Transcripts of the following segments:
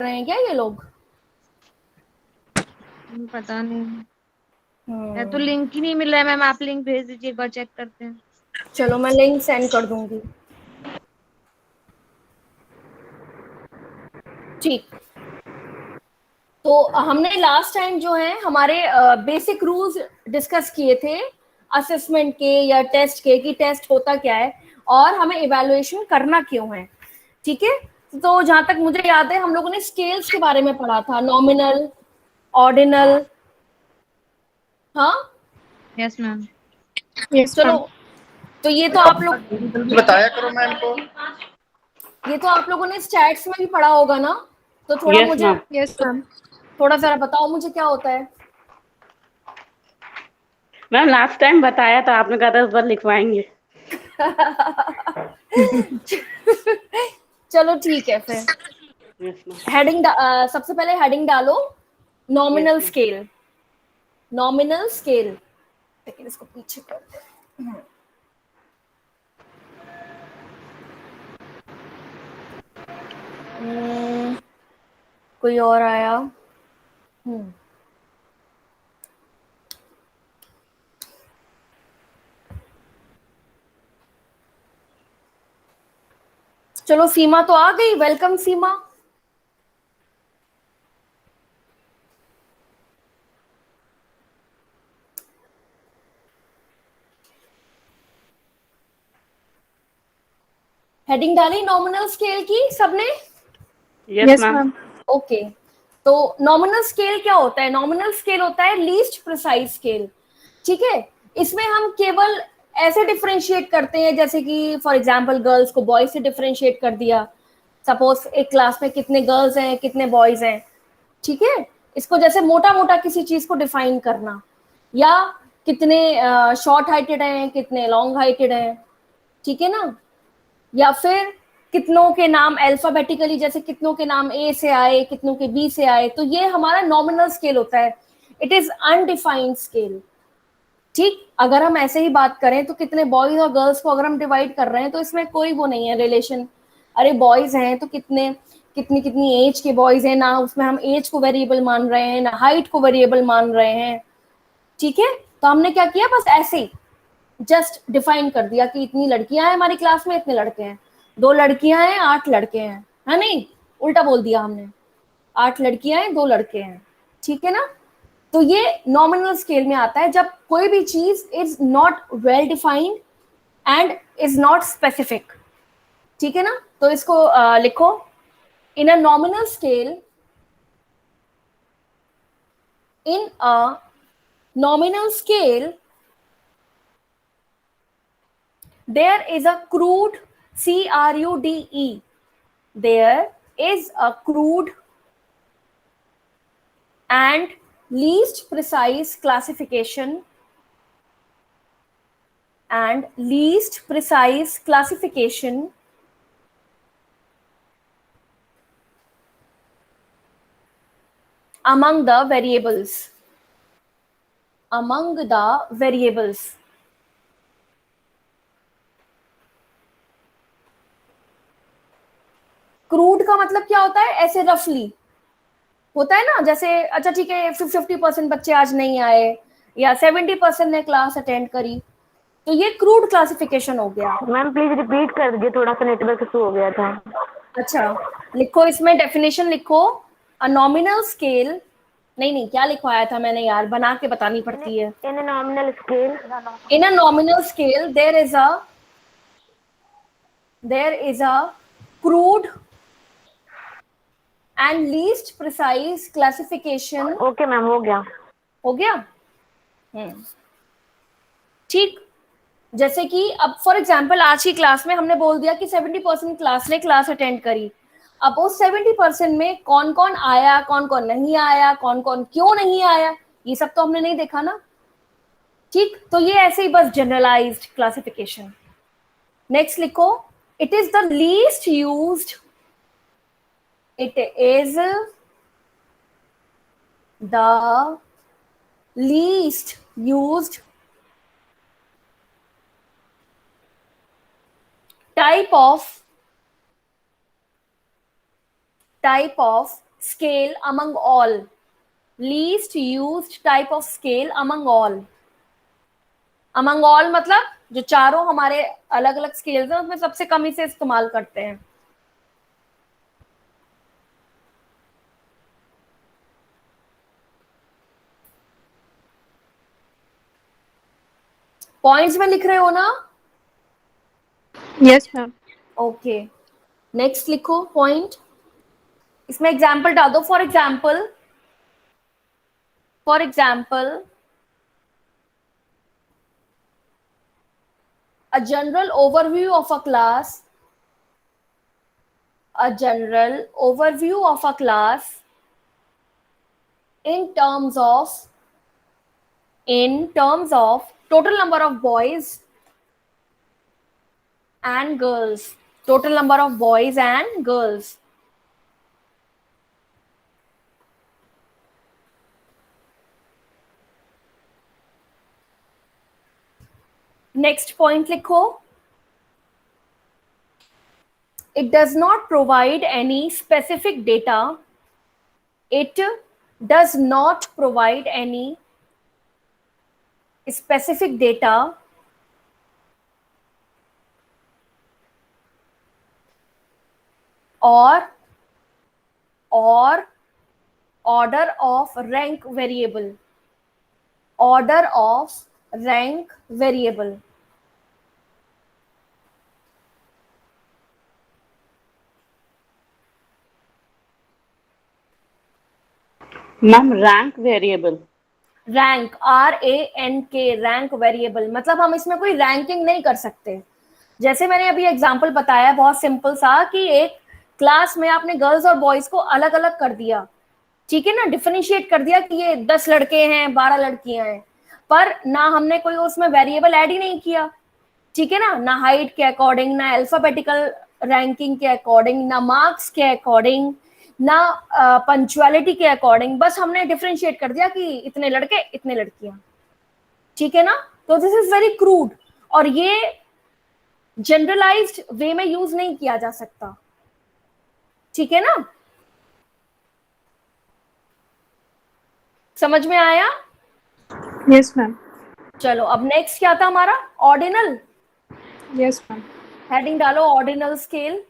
रहे हैं क्या ये लोग? पता नहीं, तो लिंक ही नहीं मिल रहा है मैम, आप लिंक भेज दीजिए, एक बार चेक करते हैं। चलो मैं लिंक सेंड कर दूंगी। ठीक। तो हमने लास्ट टाइम जो है हमारे बेसिक रूल्स डिस्कस किए थे असेसमेंट के या टेस्ट के, कि टेस्ट होता क्या है और हमें इवैल्यूएशन करना क्यों है। ठीक है। तो जहां तक मुझे याद है हम लोगों ने स्केल्स के बारे में पढ़ा था, नॉमिनल, ऑर्डिनल। हाँ यस मैम। यस चलो, मैम। तो ये तो आप लोग, बताया करो मैम को। ये तो आप लोगों ने स्टैट्स में भी पढ़ा होगा ना, तो थोड़ा यस मुझे, मैम। Yes ma'am. थोड़ा जरा बताओ मुझे क्या होता है। मैम लास्ट टाइम बताया था, आपने कहा था इस बार लिखवाएंगे। चलो ठीक है फिर। Yes ma'am. हेडिंग सबसे पहले हेडिंग डालो, yes nominal ma'am. Scale. Nominal scale, लेकिन इसको पीछे कर दो। कोई और आया? चलो सीमा तो आ गई, वेलकम सीमा। हेडिंग डाली नॉमिनल स्केल की सबने? Yes yes ma'am. Ma'am. Okay. तो नॉमिनल स्केल क्या होता है? नॉमिनल स्केल होता है लीस्ट प्रिसाइज स्केल। ठीक है। इसमें हम केवल ऐसे डिफरेंशिएट करते हैं जैसे कि फॉर एग्जांपल गर्ल्स को बॉयज से डिफरेंशिएट कर दिया। सपोज एक क्लास में कितने गर्ल्स हैं कितने बॉयज हैं, ठीक है। इसको जैसे मोटा मोटा किसी चीज को डिफाइन करना, या कितने शॉर्ट हाइटेड हैं कितने लॉन्ग हाइटेड हैं, ठीक है ना। या फिर कितनों के नाम अल्फाबेटिकली, जैसे कितनों के नाम ए से आए कितनों के बी से आए, तो ये हमारा नॉमिनल स्केल होता है। It is undefined scale. ठीक। अगर हम ऐसे ही बात करें तो कितने बॉयज और गर्ल्स को अगर हम डिवाइड कर रहे हैं तो इसमें कोई वो नहीं है रिलेशन। अरे बॉयज हैं तो कितने, कितनी कितनी एज के बॉयज हैं ना, उसमें हम एज को वेरिएबल मान रहे हैं ना हाइट को वेरिएबल मान रहे हैं। ठीक है। तो हमने क्या किया, बस ऐसे ही जस्ट डिफाइन कर दिया कि इतनी लड़कियां हैं हमारी क्लास में, इतने लड़के हैं, 2 लड़कियां हैं 8 लड़के हैं, है नहीं, उल्टा बोल दिया हमने, 8 लड़कियां हैं 2 लड़के हैं। ठीक है ना। तो ये नॉमिनल स्केल में आता है जब कोई भी चीज is not well defined and is not specific. ठीक है ना। तो इसको लिखो, in a nominal scale, in a nominal scale there is a crude, CRUDE, there is a crude and least precise classification, and least precise classification among the variables, among the variables. Crude का मतलब क्या होता है? ऐसे रफली होता है ना, जैसे अच्छा ठीक है 50% बच्चे आज नहीं आए या 70% ने क्लास अटेंड करी, तो ये क्रूड क्लासिफिकेशन हो गया। मैम प्लीज रिपीट कर दीजिए, थोड़ा सा नेटवर्क इशू हो गया था। अच्छा, लिखो इसमें डेफिनेशन लिखो, अ नॉमिनल स्केल, नहीं नहीं क्या लिखवाया था मैंने यार, बना के बतानी पड़ती है। In a nominal scale, in a nominal scale there is a crude and least precise classification. Okay ma'am हो गया। हो गया। ठीक। जैसे कि अब फॉर एग्जाम्पल आज की क्लास में हमने बोल दिया कि 70% क्लास ने क्लास अटेंड करी। अब उस 70% में कौन कौन आया कौन कौन नहीं आया, कौन कौन क्यों नहीं आया, ये सब तो हमने नहीं देखा ना। ठीक। तो ये ऐसे ही बस जनरलाइज्ड क्लासिफिकेशन। नेक्स्ट लिखो, it is the least used, it is the least used type of scale among all. Least used type of scale among all. Among all मतलब जो चारों हमारे अलग अलग स्केल्स हैं उसमें सबसे कम इसे इस्तेमाल करते हैं. पॉइंट्स में लिख रहे हो ना? Yes ma'am. ओके, नेक्स्ट लिखो पॉइंट. इसमें एग्जाम्पल डाल दो. For example a general overview of a class, in terms of total number of boys and girls. Next point लिखो. It does not provide any specific data. It does not provide any specific data or order of rank variable. Ma'am rank variable. Rank, RANK, rank variable मतलब हम इसमें कोई ranking नहीं कर सकते. जैसे मैंने अभी एग्जांपल बताया बहुत सिंपल सा कि एक क्लास में आपने गर्ल्स और बॉयज को अलग अलग कर दिया, ठीक है ना, डिफरेंशिएट कर दिया कि ये 10 लड़के हैं 12 लड़कियां हैं, पर ना हमने कोई उसमें वेरिएबल ऐड ही नहीं किया, ठीक है ना हाइट के अकॉर्डिंग, ना अल्फाबेटिकल रैंकिंग के अकॉर्डिंग, ना मार्क्स के अकॉर्डिंग, ना पंक्चुअलिटी के अकॉर्डिंग, बस हमने डिफरेंशिएट कर दिया कि इतने लड़के इतने लड़कियां, ठीक है ना. तो दिस इज वेरी क्रूड और ये जनरलाइज्ड वे में यूज नहीं किया जा सकता, ठीक है ना. समझ में आया? Yes ma'am. चलो अब नेक्स्ट क्या था हमारा? ऑर्डिनल. Yes ma'am. हेडिंग डालो ऑर्डिनल स्केल.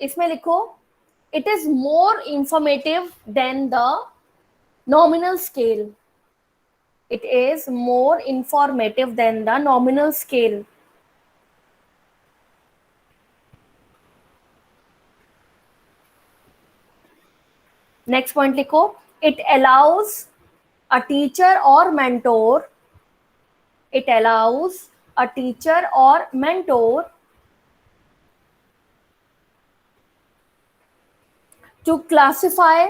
इसमें लिखो it is more informative than the nominal scale. It is more informative than the nominal scale. Next point लिखो. It allows a teacher or mentor. It allows a teacher or mentor to classify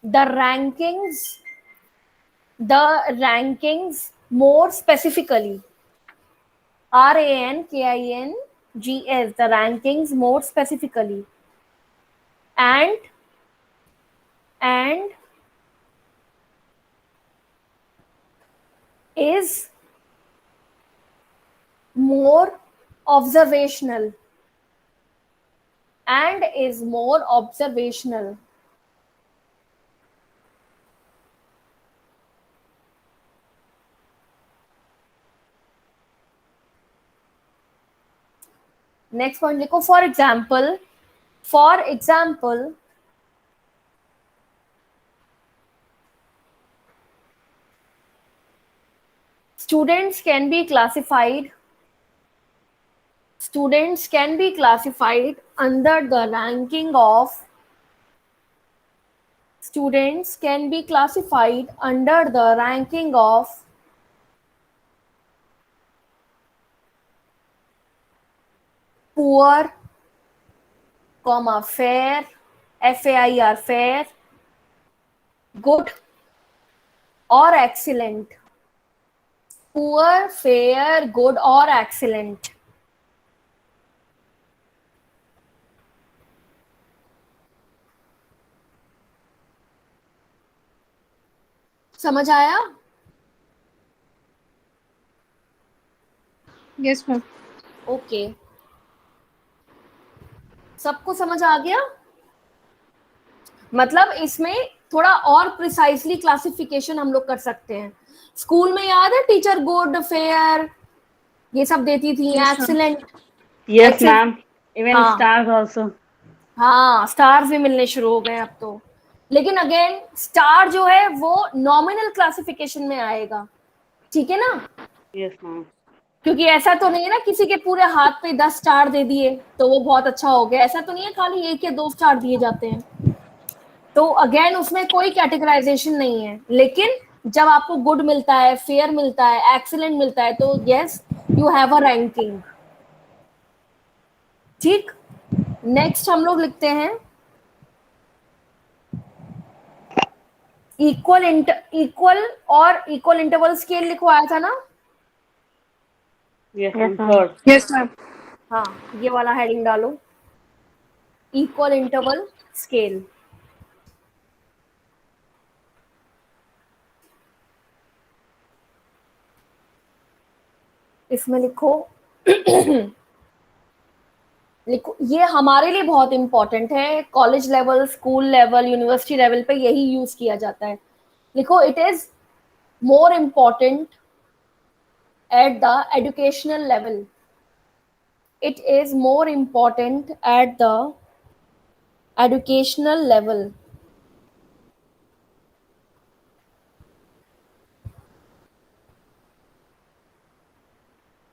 the rankings more specifically. RANKINGS, the rankings more specifically, and is more observational. Next point लिखो. For example, students can be classified under the ranking of poor, fair, FAIR, fair, good or excellent. Poor, fair, good or excellent. समझ आया? Yes ma'am. Okay, सबको समझ आ गया? मतलब इसमें थोड़ा और प्रिसाइसली क्लासिफिकेशन हम लोग कर सकते हैं। स्कूल में याद है टीचर गुड, फेयर ये सब देती थी, Yes, ma'am. Excellent, Yes, excel, ma'am. Even हाँ stars also. हाँ, स्टार्स भी मिलने शुरू हो गए अब तो। लेकिन अगेन स्टार जो है वो नॉमिनल क्लासिफिकेशन में आएगा, ठीक है ना? Yes, ma'am. क्योंकि ऐसा तो नहीं है ना किसी के पूरे हाथ पे 10 स्टार दे दिए तो वो बहुत अच्छा हो गया, ऐसा तो नहीं है खाली 1 या 2 स्टार दिए जाते हैं। तो अगेन उसमें कोई कैटेगराइजेशन नहीं है, लेकिन जब आपको गुड मिलता है, फेयर मिलता है, एक्सीलेंट मिलता है तो yes you have a ranking. ठीक, नेक्स्ट हम लोग लिखते हैं इक्वल और इक्वल इंटरवल स्केल लिखवाया था ना? Yes, ma'am. Third. Yes, ma'am. हाँ, ये वाला हेडिंग डालो, इक्वल इंटरवल स्केल। इसमें लिखो लिखो, ये हमारे लिए बहुत इंपॉर्टेंट है, college level, school level, university level पे यही यूज किया जाता है। लिखो, it is more important at the educational level. It is more important at the educational level.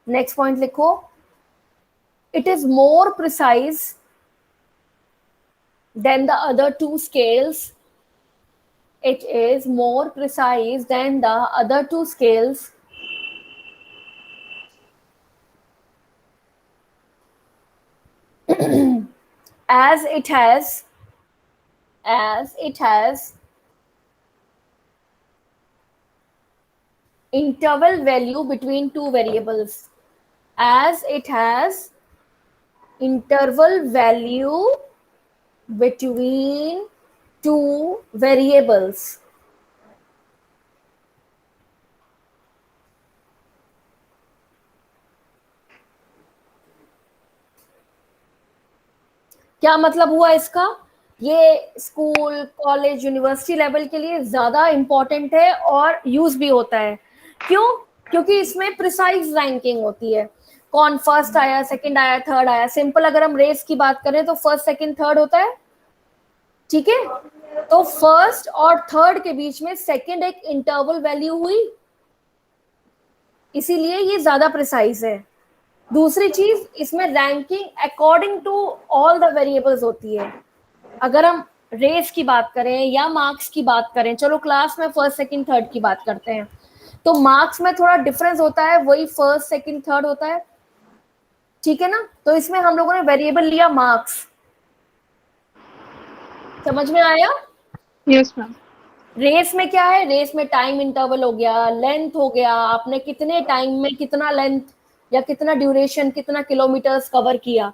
Next point लिखो, it is more precise than the other two scales. It is more precise than the other two scales. as it has interval value between two variables. As it has interval value between two variables. क्या मतलब हुआ इसका? ये school, college, university level के लिए ज्यादा important है और यूज भी होता है। क्यों? क्योंकि इसमें प्रिसाइज रैंकिंग होती है, कौन फर्स्ट आया, सेकंड आया, थर्ड आया। सिंपल अगर हम रेस की बात करें तो फर्स्ट, सेकंड, थर्ड होता है, ठीक है? तो फर्स्ट और थर्ड के बीच में सेकंड एक इंटरवल वैल्यू हुई, इसीलिए ये ज्यादा प्रिसाइज है। दूसरी चीज, इसमें ranking according to all the variables होती है। अगर हम रेस की बात करें या मार्क्स की बात करें, चलो क्लास में फर्स्ट, सेकंड, थर्ड की बात करते हैं, तो मार्क्स में थोड़ा डिफरेंस होता है, वही फर्स्ट, सेकंड, थर्ड होता है, ठीक है ना? तो इसमें हम लोगों ने वेरिएबल लिया मार्क्स। समझ में आया? Yes, ma'am. रेस में क्या है? रेस में टाइम इंटरवल हो गया, लेंथ हो गया, आपने कितने टाइम में कितना लेंथ या कितना ड्यूरेशन, कितना किलोमीटर्स कवर किया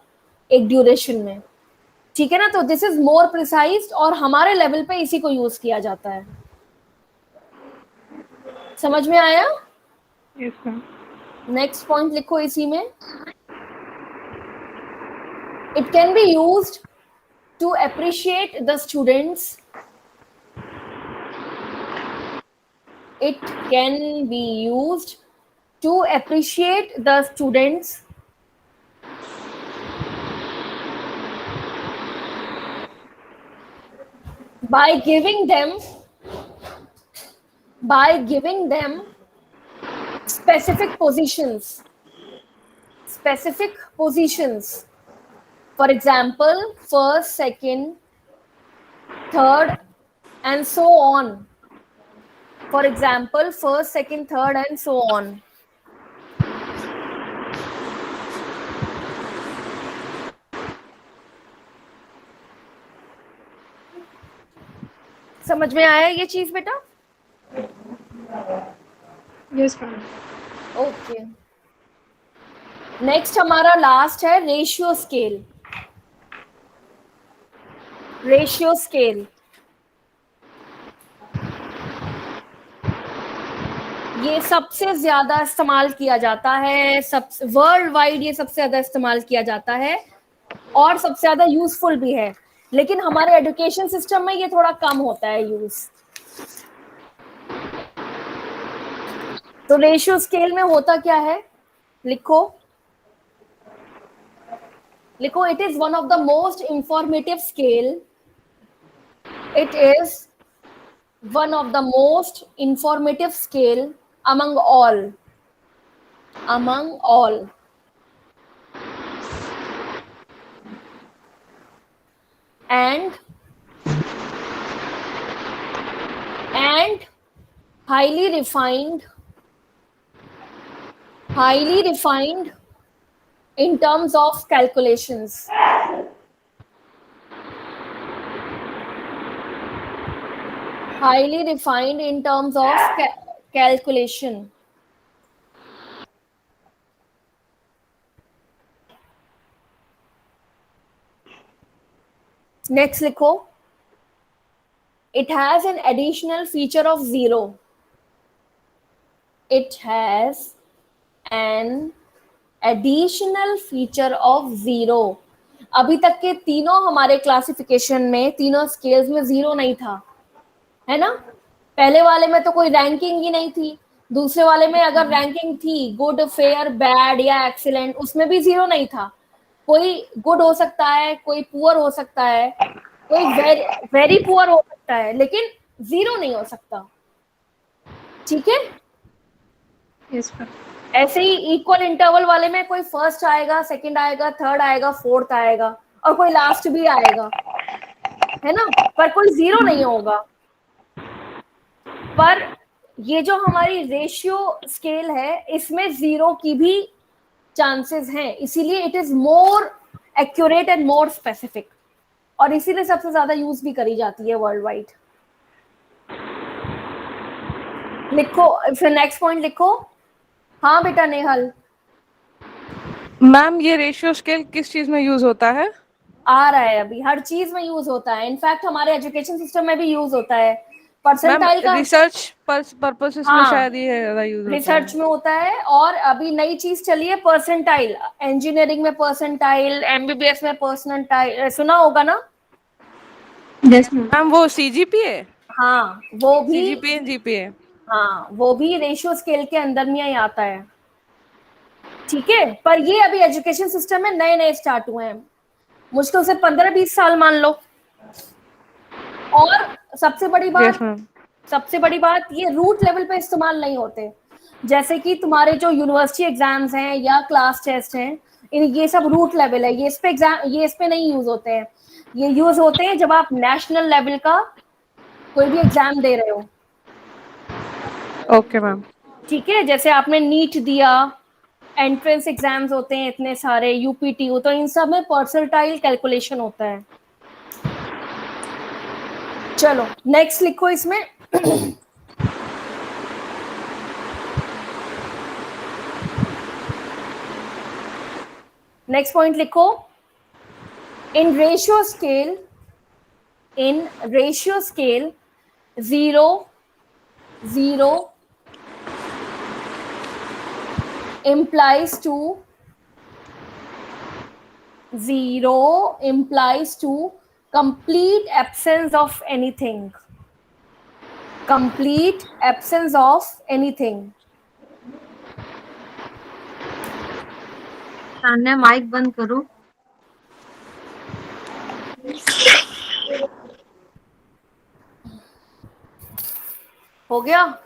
एक ड्यूरेशन में, ठीक है ना? तो दिस इज मोर प्रिसाइज और हमारे लेवल पे इसी को यूज किया जाता है। समझ में आया? Yes, ma'am. नेक्स्ट पॉइंट लिखो इसी में, it can be used to appreciate the students. It can be used to appreciate the students by giving them specific positions. For example, first, second, third, and so on. For example, first, second, third, and so on. समझ में आया ये चीज बेटा? Yes, ma'am. Okay, next हमारा last है ratio scale. ये सबसे ज्यादा इस्तेमाल किया जाता है, सब वर्ल्ड वाइड ये सबसे ज्यादा इस्तेमाल किया जाता है और सबसे ज्यादा यूजफुल भी है, लेकिन हमारे एजुकेशन सिस्टम में ये थोड़ा कम होता है यूज। तो रेशियो स्केल में होता क्या है, लिखो लिखो, it is one of the most informative scale, it is one of the most informative scale among all, among all, and highly refined in terms of calculations, highly refined in terms of calculation. Next लिखो, it has an additional feature of zero, it has an additional feature of zero. अभी तक के तीनों हमारे classification में, तीनों scales में zero नहीं था, है ना। पहले वाले में तो कोई रैंकिंग ही नहीं थी, दूसरे वाले में अगर रैंकिंग थी गुड, फेयर, बैड या एक्सीलेंट, उसमें भी जीरो नहीं था। कोई गुड हो सकता है, कोई पुअर हो सकता है, कोई वेरी पुअर हो सकता है, लेकिन जीरो नहीं हो सकता, ठीक है। Yes sir. ऐसे ही इक्वल इंटरवल वाले में कोई फर्स्ट आएगा, सेकंड आएगा, थर्ड आएगा, फोर्थ आएगा और कोई लास्ट भी आएगा, है ना, पर कोई जीरो नहीं होगा। पर ये जो हमारी रेशियो स्केल है, इसमें जीरो की भी चांसेस हैं, इसीलिए it is more accurate and more specific, और इसीलिए सबसे ज्यादा यूज भी करी जाती है वर्ल्ड वाइड। लिखो फिर नेक्स्ट पॉइंट लिखो। हाँ बेटा नेहल। मैम ये रेशियो स्केल किस चीज में यूज होता है? आ रहा है अभी, हर चीज में यूज होता है, इनफैक्ट हमारे एजुकेशन सिस्टम में भी यूज होता है। परसेंटाइल का रिसर्च पर्पसेस में हाँ, शायद ये ज्यादा यूज होता है। रिसर्च में होता है, और अभी नई चीज चली है परसेंटाइल, इंजीनियरिंग में परसेंटाइल, एमबीबीएस में परसेंटाइल, सुना होगा ना। Yes ma'am. मैम वो सीजीपीए, हाँ वो भी, सीजीपीए जीपीए, हाँ वो भी रेशियो स्केल के अंदर में ही आता है, ठीक है। पर ये अभी एजुकेशन सिस्टम में नए नए स्टार्ट हुए हैं, मुश्किल से 15-20 साल मान लो। और सबसे बड़ी बात, ये रूट लेवल पे इस्तेमाल नहीं होते, जैसे कि तुम्हारे जो यूनिवर्सिटी एग्जाम्स हैं या क्लास टेस्ट हैं, ये सब रूट लेवल है, ये इस पे नहीं यूज होते हैं। ये यूज होते हैं जब आप नेशनल लेवल का कोई भी एग्जाम दे रहे हो। ओके मैम, ठीक है, जैसे आपने नीट दिया, एंट्रेंस एग्जाम्स होते हैं इतने सारे, यूपीटीयू, तो इन सब में परसेंटाइल कैलकुलेशन होता है। चलो नेक्स्ट लिखो इसमें। नेक्स्ट पॉइंट लिखो, in ratio scale 0 implies to complete absence of anything, Tanya mic बंद करो। हो गया,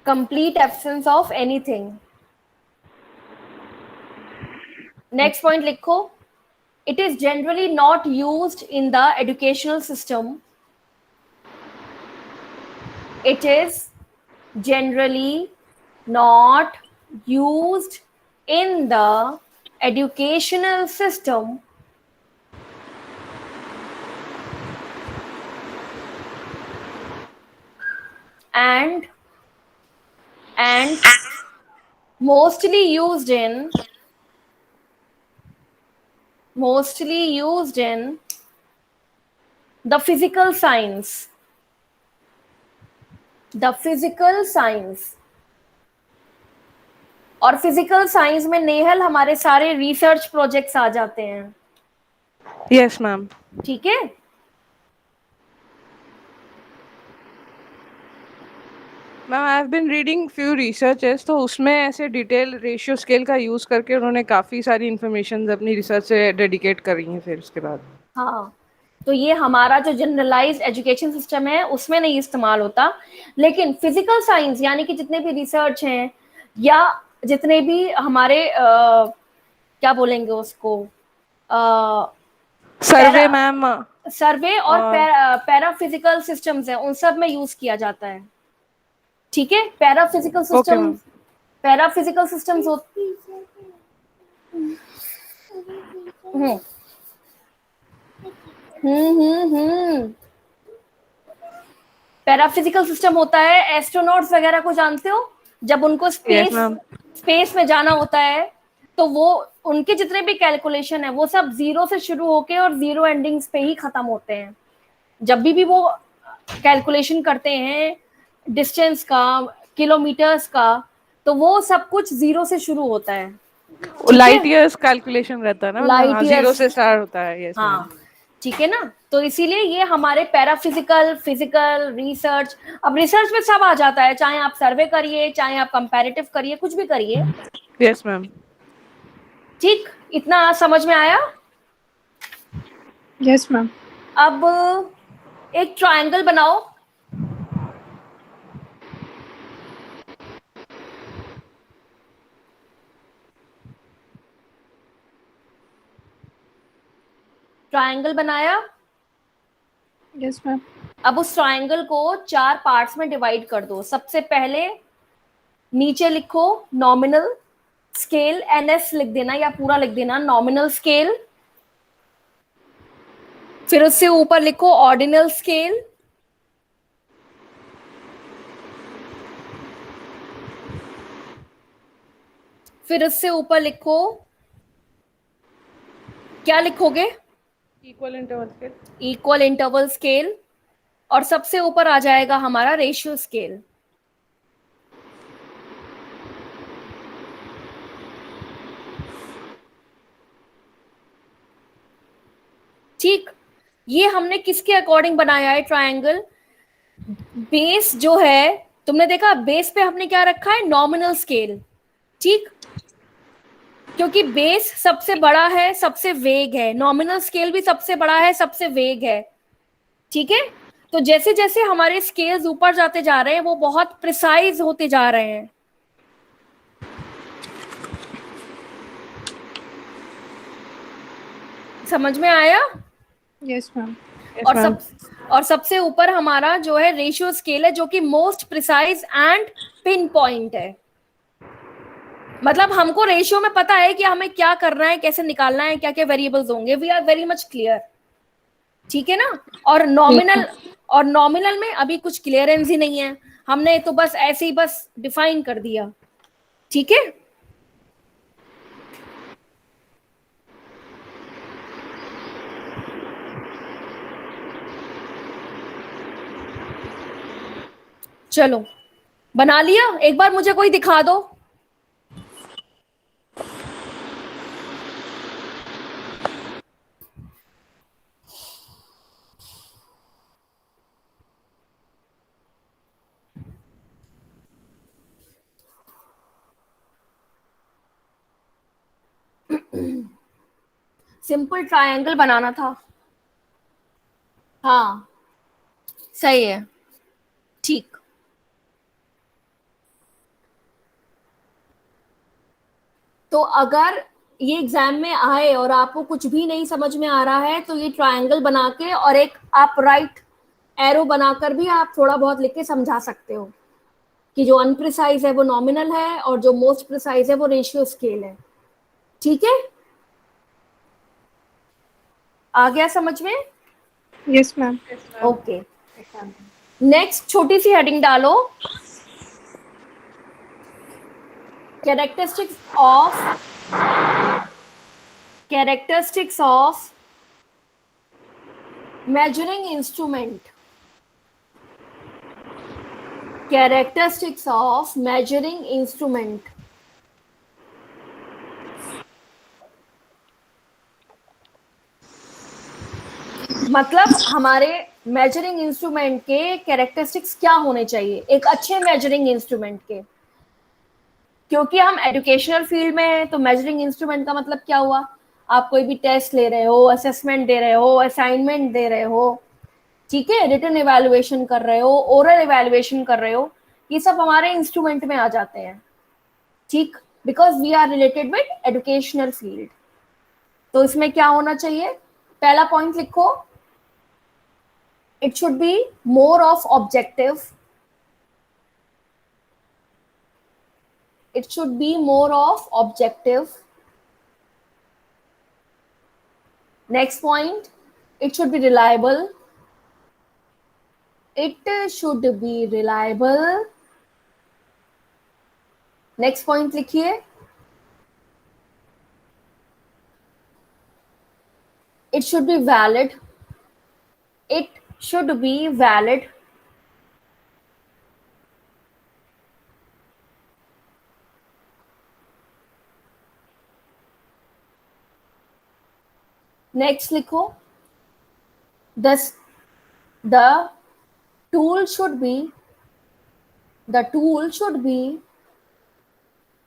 complete absence of anything। Next point लिखो, it is generally not used in the educational system, it is generally not used in the educational system and mostly used in the physical science, the physical science. और physical science में नेहल हमारे सारे research projects आ जाते हैं। Yes ma'am. ठीक है, ma'am I have been reading few researches, तो उसमें ऐसे डिटेल रेशियो स्केल का यूज करके उन्होंने काफी सारी इंफॉर्मेशन अपनी रिसर्च से डेडिकेट करी हैं फिर उसके बाद। हाँ, तो ये हमारा जो जनरलाइज्ड एजुकेशन सिस्टम है उसमें नहीं इस्तेमाल होता, लेकिन फिजिकल साइंस यानी कि जितने भी रिसर्च हैं या जितने भी हमारे क्या बोलेंगे उसको, सर्वे मैम। सर्वे और पैराफिजिकल सिस्टम्स हैं, उन सब में यूज किया जाता है। ठीक है, पैराफिजिकल ओके सिस्टम, मैम। पैराफिजिकल सिस्टम्स होते हम्म हम्म। पैराफिजिकल सिस्टम होता है, एस्ट्रोनॉट्स वगैरह को जानते हो, जब उनको यस स्पेस मैम। स्पेस में जाना होता है तो वो उनके जितने भी कैलकुलेशन है वो सब जीरो से शुरू होके और जीरो एंडिंग्स पे ही खत्म होते हैं। जब भी वो कैलकुलेशन करते हैं डिस्टेंस का, किलोमीटर्स का, तो वो सब कुछ जीरो से शुरू होता है। ठीक लाइट है, ईयर्स कैलकुलेशन रहता है ना मतलब, लाइट हाँ जीरो ईयर्स, से स्टार्ट होता है। Yes ma'am. हाँ ठीक है ना। तो इसीलिए ये हमारे पैराफिजिकल, फिजिकल, रिसर्च, अब रिसर्च में सब आ जाता है, चाहे आप सर्वे करिए, चाहे आप कंपैरेटिव करिए, कुछ भी करिए। Yes ma'am. ठीक, इतना समझ में आया। Yes ma'am. अब एक ट्रायंगल बनाओ। ट्रायंगल बनाया। Yes ma'am. अब उस ट्रायंगल को 4 पार्ट्स में डिवाइड कर दो। सबसे पहले नीचे लिखो नॉमिनल स्केल, एनएस लिख देना या पूरा लिख देना, नॉमिनल स्केल। फिर उससे ऊपर लिखो ऑर्डिनल स्केल। फिर उससे ऊपर लिखो, क्या लिखोगे? Equal interval scale. Equal interval scale. और सबसे ऊपर आ जाएगा हमारा रेशियो स्केल। ठीक, ये हमने किसके अकॉर्डिंग बनाया है ट्रायंगल? बेस जो है, तुमने देखा बेस पे हमने क्या रखा है? Nominal scale. ठीक, क्योंकि बेस सबसे बड़ा है, सबसे वेग है, नॉमिनल स्केल भी सबसे बड़ा है, सबसे वेग है। ठीक है, तो जैसे जैसे हमारे स्केल्स ऊपर जाते जा रहे हैं वो बहुत प्रिसाइज होते जा रहे हैं। समझ में आया? Yes ma'am. और सबसे ऊपर हमारा जो है रेशियो स्केल है, जो कि most precise and pin point है। मतलब हमको रेशियो में पता है कि हमें क्या करना है, कैसे निकालना है, क्या क्या वेरिएबल्स होंगे, we are very much clear. ठीक है ना। और नॉमिनल में अभी कुछ क्लियरेंस ही नहीं है, हमने तो बस ऐसे ही बस डिफाइन कर दिया। ठीक है, चलो बना लिया। एक बार मुझे कोई दिखा दो। सिंपल ट्रायंगल बनाना था। हाँ सही है। ठीक, तो अगर ये एग्जाम में आए और आपको कुछ भी नहीं समझ में आ रहा है तो ये ट्रायंगल बना के और एक आप राइट एरो बनाकर भी आप थोड़ा बहुत लिख के समझा सकते हो कि जो अनप्रिसाइज है वो नॉमिनल है और जो मोस्ट प्रिसाइज है वो रेशियो स्केल है। ठीक है, आ गया समझ में? Yes ma'am. ओके, नेक्स्ट छोटी सी हेडिंग डालो, characteristics of measuring instrument. Characteristics of measuring instrument. मतलब हमारे मेजरिंग इंस्ट्रूमेंट के कैरेक्टरिस्टिक्स क्या होने चाहिए एक अच्छे मेजरिंग इंस्ट्रूमेंट के। क्योंकि हम एजुकेशनल फील्ड में हैं तो मेजरिंग इंस्ट्रूमेंट का मतलब क्या हुआ, आप कोई भी टेस्ट ले रहे हो, असेसमेंट दे रहे हो, असाइनमेंट दे रहे हो, ठीक है, रिटन इवैल्यूएशन कर रहे हो, ओरल इवैल्यूएशन कर रहे हो, ये सब हमारे इंस्ट्रूमेंट में आ जाते हैं, ठीक, because we are related with educational field. तो इसमें क्या होना चाहिए, पहला पॉइंट लिखो, it should be more of objective, it should be more of objective. Next point, it should be reliable, it should be reliable. Next point लिखिए, it should be valid, it should be valid. Next लिखो, the tool should be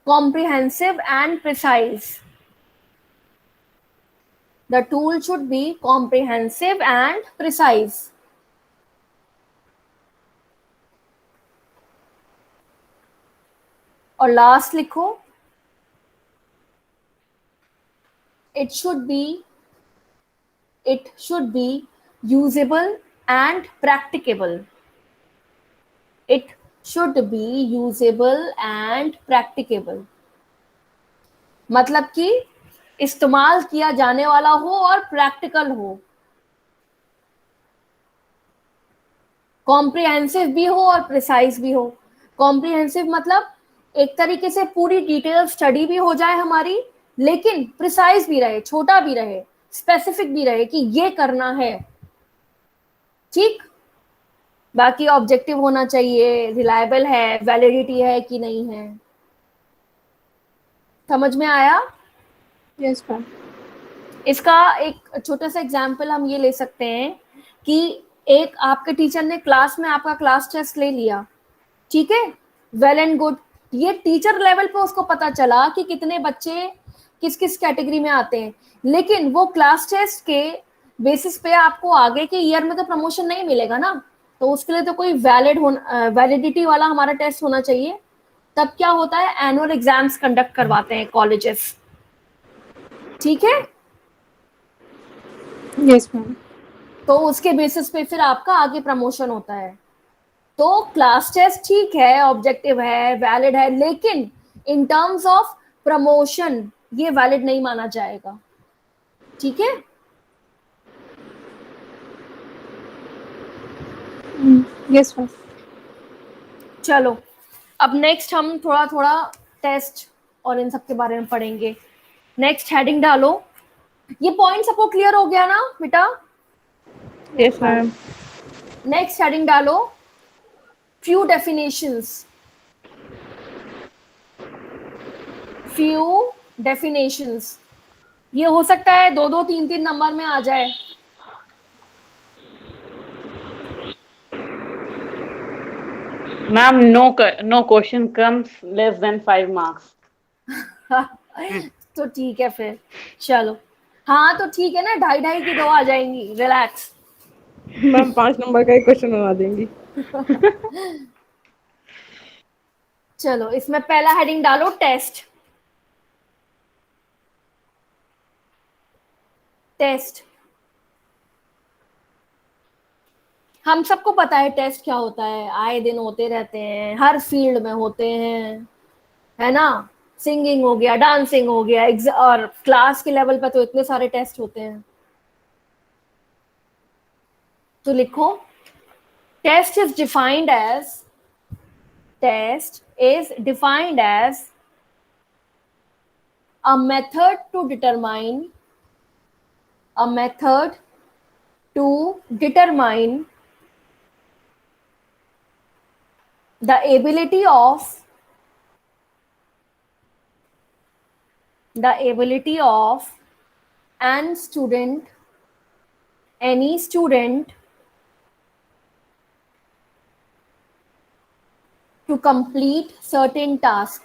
comprehensive and precise. The tool should be comprehensive and precise. और last लिखो, it should be usable and practicable. It should be usable and practicable. मतलब कि इस्तेमाल किया जाने वाला हो और प्रैक्टिकल हो, कॉम्प्रिहेंसिव भी हो और प्रिसाइज भी हो। कॉम्प्रिहेंसिव मतलब एक तरीके से पूरी डिटेल स्टडी भी हो जाए हमारी, लेकिन प्रिसाइज भी रहे, छोटा भी रहे, स्पेसिफिक भी रहे कि ये करना है, ठीक। बाकी ऑब्जेक्टिव होना चाहिए, रिलायबल है, वैलिडिटी है कि नहीं है। समझ में आया? Yes, ma'am. इसका एक छोटा सा एग्जाम्पल हम ये ले सकते हैं कि एक आपके टीचर ने क्लास में आपका क्लास टेस्ट ले लिया, ठीक है, वेल एंड गुड, ये टीचर लेवल पे उसको पता चला कि कितने बच्चे किस किस कैटेगरी में आते हैं, लेकिन वो क्लास टेस्ट के बेसिस पे आपको आगे के ईयर में तो प्रमोशन नहीं मिलेगा ना, तो उसके लिए तो कोई वैलिडिटी वाला हमारा टेस्ट होना चाहिए। तब क्या होता है, एनुअल एग्जाम्स कंडक्ट करवाते हैं कॉलेजेस, ठीक है। Yes, ma'am. तो उसके बेसिस पे फिर आपका आगे प्रमोशन होता है। तो क्लास टेस्ट ठीक है, ऑब्जेक्टिव है, वैलिड है, लेकिन इन टर्म्स ऑफ प्रमोशन ये वैलिड नहीं माना जाएगा, ठीक है। Yes, ma'am. चलो अब नेक्स्ट हम थोड़ा थोड़ा टेस्ट और इन सब के बारे में पढ़ेंगे। नेक्स्ट हेडिंग डालो। ये पॉइंट सबको क्लियर हो गया ना बेटा? Yes, ma'am. नेक्स्ट हेडिंग डालो, few definitions. few definitions, ये हो सकता है 2-2 3-3 नंबर में आ जाए। Ma'am, no question comes less than 5 marks. तो ठीक है फिर, चलो हाँ तो ठीक है ना, 2.5 की 2 आ जाएंगी, रिलैक्स। मैम 5 नंबर का एक क्वेश्चन बना देंगी। चलो इसमें पहला हेडिंग डालो, टेस्ट। टेस्ट, हम सबको पता है टेस्ट क्या होता है, आए दिन होते रहते हैं, हर फील्ड में होते हैं, है ना। सिंगिंग हो गया, डांसिंग हो गया, और क्लास के लेवल पर तो इतने सारे टेस्ट होते हैं। तो लिखो, test is defined as a method to determine the ability of an student, any student, to complete certain task,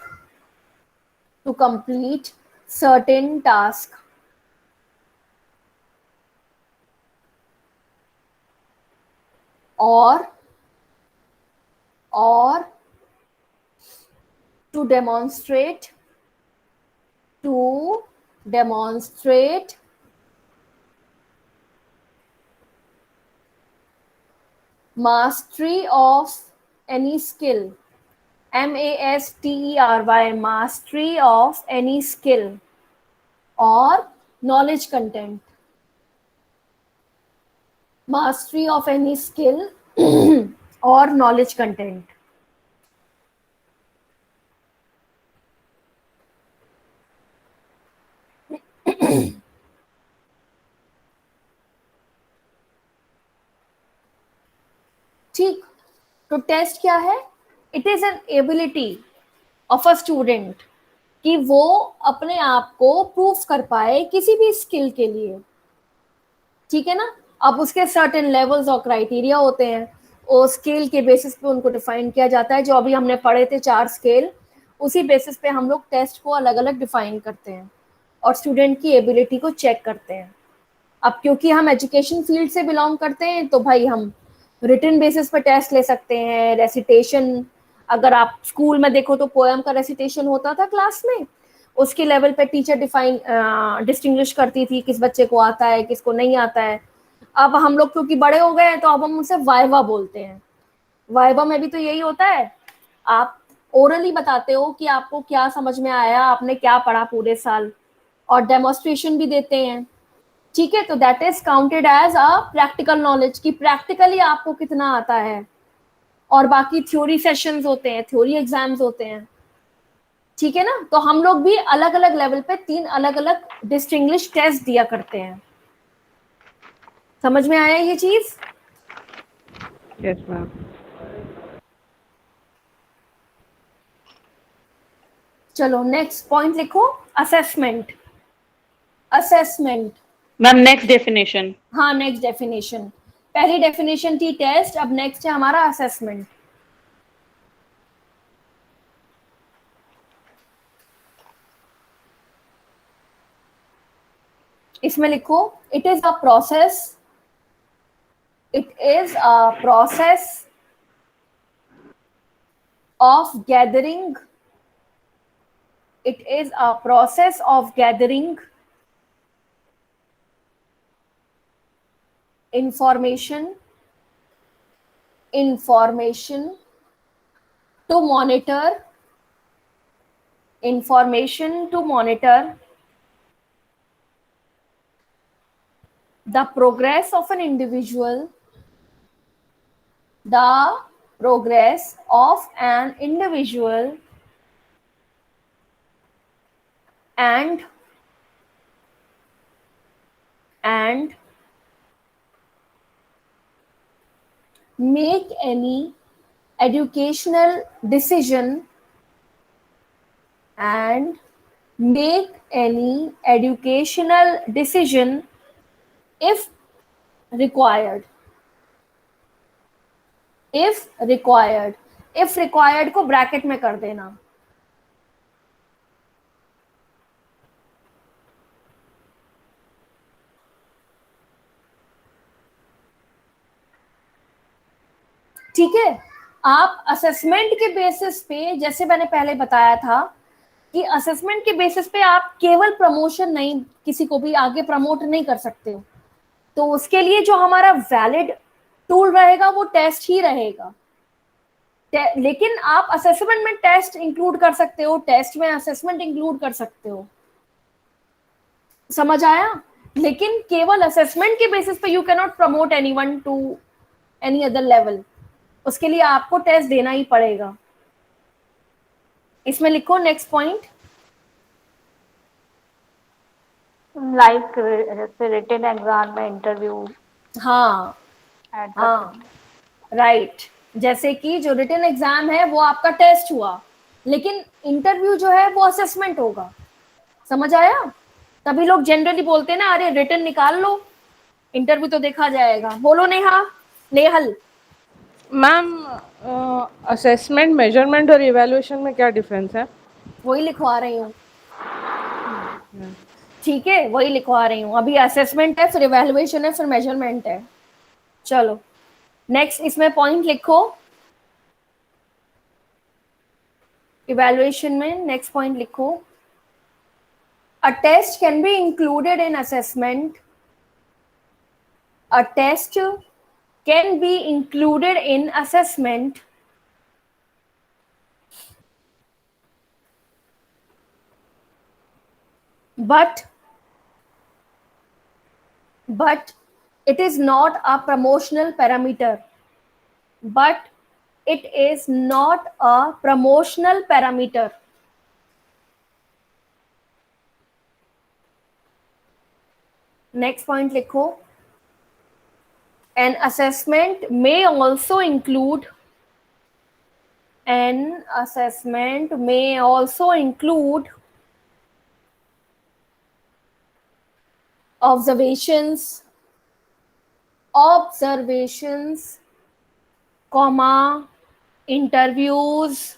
or to demonstrate mastery of any skill, mastery, mastery of any skill or knowledge content, mastery of any skill or knowledge content. ठीक, तो test क्या है? It is an ability of a student कि वो अपने आप को proof कर पाए किसी भी स्किल के लिए, ठीक है ना। अब उसके सर्टेन लेवल्स और क्राइटेरिया होते हैं, और स्केल के बेसिस पे उनको डिफाइन किया जाता है। जो अभी हमने पढ़े थे 4 स्केल, उसी बेसिस पे हम लोग टेस्ट को अलग अलग डिफाइन करते हैं और स्टूडेंट की एबिलिटी को चेक करते हैं। अब क्योंकि हम एजुकेशन फील्ड से बिलोंग करते हैं, तो भाई हम रिटन बेसिस पर टेस्ट ले सकते हैं। रेसिटेशन, अगर आप स्कूल में देखो तो पोएम का रेसिटेशन होता था क्लास में, उसके लेवल पे टीचर डिस्टिंग्विश करती थी किस बच्चे को आता है किसको नहीं आता है। अब हम लोग क्योंकि बड़े हो गए हैं, तो अब हम उनसे वाइवा बोलते हैं। वाइवा में भी तो यही होता है, आप ओरली बताते हो कि आपको क्या समझ में आया, आपने क्या पढ़ा पूरे साल, और डेमोन्स्ट्रेशन भी देते हैं, ठीक है। तो that is counted as a practical knowledge, कि प्रैक्टिकली आपको कितना आता है। और बाकी थ्योरी सेशंस होते हैं, थ्योरी एग्जाम्स होते हैं, ठीक है ना। तो हम लोग भी अलग अलग लेवल पे 3 अलग अलग डिस्टिंग्विश टेस्ट दिया करते हैं। समझ में आया ये चीज? Yes ma'am. चलो नेक्स्ट पॉइंट लिखो, assessment. Assessment, ma'am next definition. हाँ नेक्स्ट डेफिनेशन। पहली डेफिनेशन थी टेस्ट, अब नेक्स्ट है हमारा असेसमेंट। इसमें लिखो, it is a process, it is a process of gathering, it is a process of gathering information to monitor the progress of an individual, and make any educational decision, if required। if required को bracket में कर देना। ठीक है। आप assessment के basis पे, जैसे मैंने पहले बताया था कि असेसमेंट के बेसिस पे आप केवल प्रमोशन नहीं, किसी को भी आगे प्रमोट नहीं कर सकते हो। तो उसके लिए जो हमारा वैलिड टूल रहेगा वो टेस्ट ही रहेगा। लेकिन आप असेसमेंट में टेस्ट इंक्लूड कर सकते हो, टेस्ट में असेसमेंट इंक्लूड कर सकते हो। समझ आया? लेकिन केवल असेसमेंट के बेसिस पे you can not promote anyone to any other level. उसके लिए आपको टेस्ट देना ही पड़ेगा। इसमें लिखो next point, like written exam में इंटरव्यू। हाँ हाँ राइट, जैसे कि जो रिटन एग्जाम है वो आपका टेस्ट हुआ, लेकिन इंटरव्यू जो है वो असेसमेंट होगा। समझ आया? तभी लोग जनरली बोलते हैं ना, अरे रिटन निकाल लो, इंटरव्यू तो देखा जाएगा। बोलो Neha, Nehal. Ma'am assessment, measurement और इवैल्यूएशन में क्या डिफरेंस है? वही लिखवा रही हूँ, ठीक है, वही लिखवा रही हूँ। अभी असेसमेंट है, फिर इवैल्यूएशन है, फिर मेजरमेंट है। चलो नेक्स्ट इसमें पॉइंट लिखो, इवैल्यूएशन में नेक्स्ट पॉइंट लिखो। A test can be included in assessment, a test can be included in assessment but it is not a promotional parameter, but it is not a promotional parameter. Next point लिखो, an assessment may also include observations, comma, interviews,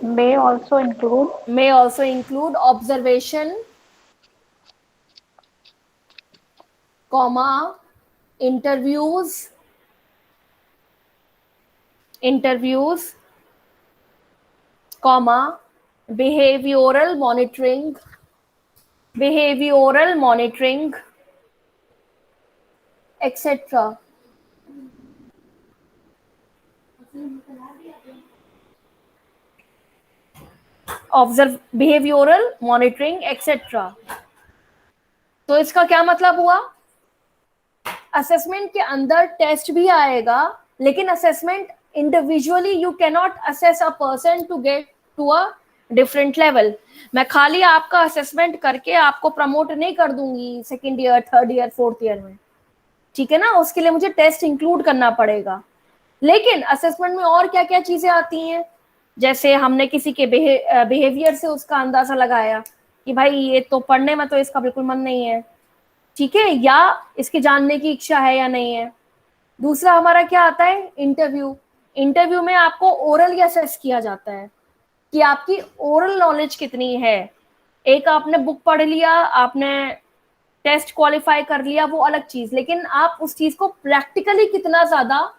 may also include observation, comma, interviews, comma, behavioral monitoring, etc. behavioral monitoring etc. तो इसका क्या मतलब हुआ? Assessment के अंदर test भी आएगा, लेकिन assessment individually you can not assess a person to get to a different level. मैं खाली आपका असेसमेंट करके आपको प्रमोट नहीं कर दूंगी second year, third year, fourth year में, ठीक है ना? उसके लिए मुझे टेस्ट इंक्लूड करना पड़ेगा। लेकिन असेसमेंट में और क्या क्या चीजें आती हैं, जैसे हमने किसी के बिहेवियर से उसका अंदाजा लगाया कि भाई ये तो पढ़ने में तो इसका बिल्कुल मन नहीं है, ठीक है, या इसकी जानने की इच्छा है या नहीं है। दूसरा हमारा क्या आता है? इंटरव्यू में आपको ओरल असेस किया जाता है कि आपकी ओरल नॉलेज कितनी है। एक आपने बुक पढ़ लिया, आपने टेस्ट क्वालिफाई कर लिया, वो अलग चीज, लेकिन आप उस चीज को प्रैक्टिकली कितना ज्यादा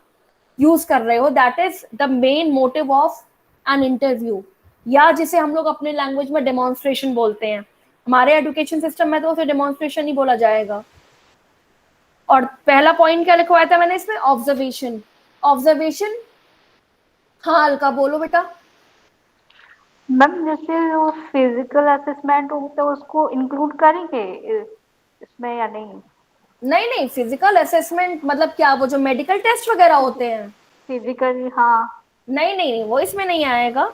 यूज कर रहे हो, that is the main motive of an interview, या जिसे हम लोग अपने लैंग्वेज में डेमोन्स्ट्रेशन बोलते हैं। हमारे एजुकेशन सिस्टम में तो उसे डेमोन्स्ट्रेशन ही बोला जाएगा। और पहला पॉइंट क्या लिखवाया था मैंने इसमें? ऑब्जर्वेशन। हाँ अलका बोलो बेटा। मैम जैसे वो फिजिकल असेसमेंट होता है उसको इंक्लूड करेंगे इसमें या नहीं? नहीं, फिजिकल असेसमेंट मतलब क्या, वो जो मेडिकल टेस्ट वगैरह होते हैं? फिजिकल, हाँ। नहीं, वो इसमें नहीं आएगा,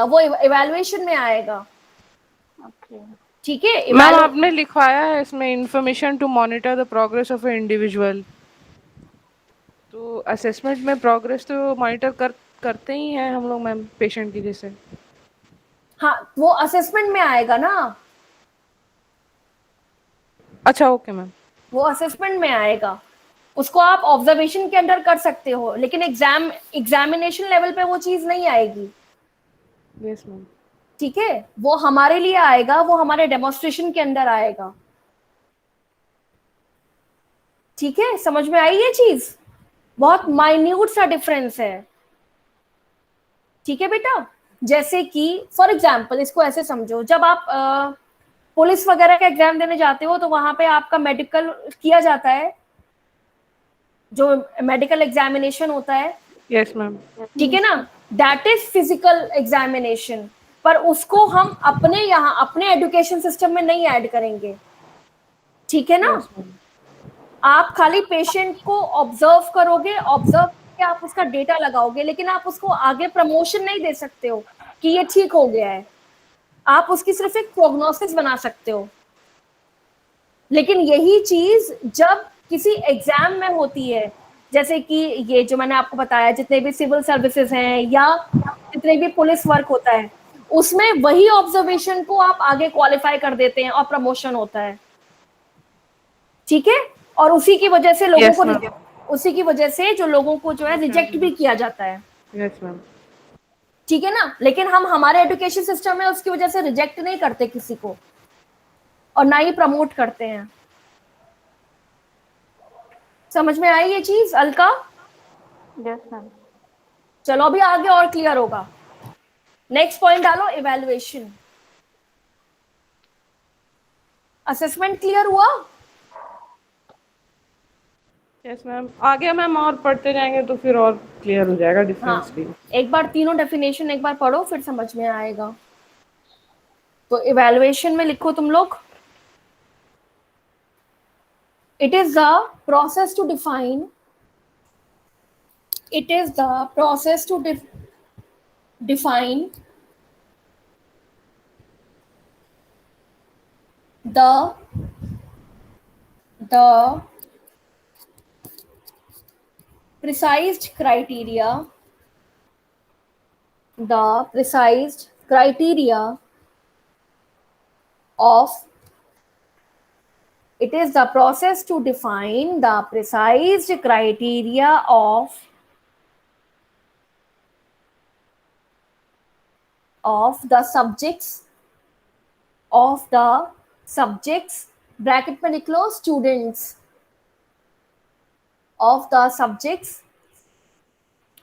वो इवैल्यूएशन में आएगा। ओके, ठीक है। मैम आपने लिखवाया है इसमें information to monitor the progress of a individual, तो असेसमेंट में प्रोग्रेस तो मॉनिटर करते ही हैं हम लोग मैम, पेशेंट की जैसे। हाँ वो असेसमेंट में आएगा ना। अच्छा ओके मैम, वो असेसमेंट में आएगा, उसको आप ऑब्जर्वेशन के अंदर कर सकते हो, लेकिन एग्जामिनेशन लेवल पे वो चीज नहीं आएगी। Yes ma'am. ठीक है, वो हमारे लिए आएगा, वो हमारे डेमोन्स्ट्रेशन के अंदर आएगा। ठीक है, समझ में आई ये चीज? बहुत माइन्यूट सा डिफरेंस है। ठीक है बेटा, जैसे कि फॉर एग्जाम्पल इसको ऐसे समझो, जब आप पुलिस वगैरह का एग्जाम देने जाते हो तो वहां पे आपका मेडिकल किया जाता है, जो मेडिकल एग्जामिनेशन होता है। Yes ma'am. ठीक है ना, दैट इज फिजिकल एग्जामिनेशन, पर उसको हम अपने यहाँ अपने एजुकेशन सिस्टम में नहीं ऐड करेंगे। ठीक है ना? आप खाली पेशेंट को ऑब्जर्व करोगे, ऑब्जर्व करके आप उसका डेटा लगाओगे, लेकिन आप उसको आगे प्रमोशन नहीं दे सकते हो कि ये ठीक हो गया है। आप उसकी सिर्फ एक प्रोग्नोसिस बना सकते हो। लेकिन यही चीज जब किसी एग्जाम में होती है, जैसे कि ये जो मैंने आपको बताया जितने भी सिविल सर्विसेज हैं या जितने भी पुलिस वर्क होता है, उसमें वही ऑब्जर्वेशन को आप आगे क्वालिफाई कर देते हैं और प्रमोशन होता है, ठीक है। और उसी की वजह से लोगों Yes, को ma'am. उसी की वजह से जो लोगों को जो है रिजेक्ट भी किया जाता है, Yes, ma'am. ठीक है ना। लेकिन हम हमारे एजुकेशन सिस्टम में उसकी वजह से रिजेक्ट नहीं करते किसी को और ना ही प्रमोट करते हैं। समझ में आई ये चीज अलका? Yes ma'am. चलो अभी आगे और क्लियर होगा। नेक्स्ट पॉइंट डालो, इवैल्यूएशन। असेसमेंट क्लियर हुआ? यस मैम, आगे मैम और पढ़ते जाएंगे तो फिर और क्लियर हो जाएगा डिफरेंस हाँ, भी। एक बार तीनों डेफिनेशन एक बार पढ़ो फिर समझ में आएगा। तो इवैल्यूएशन में लिखो तुम लोग, it is the process to define define the precise criteria of it is the process to define the precise criteria of the subjects bracket में लिख लो students, of the subjects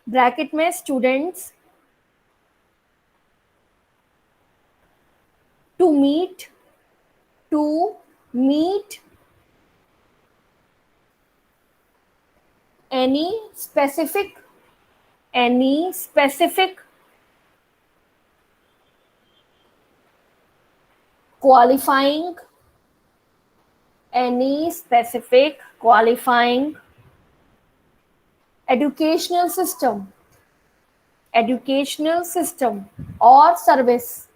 bracket में students to meet any specific qualifying educational system और service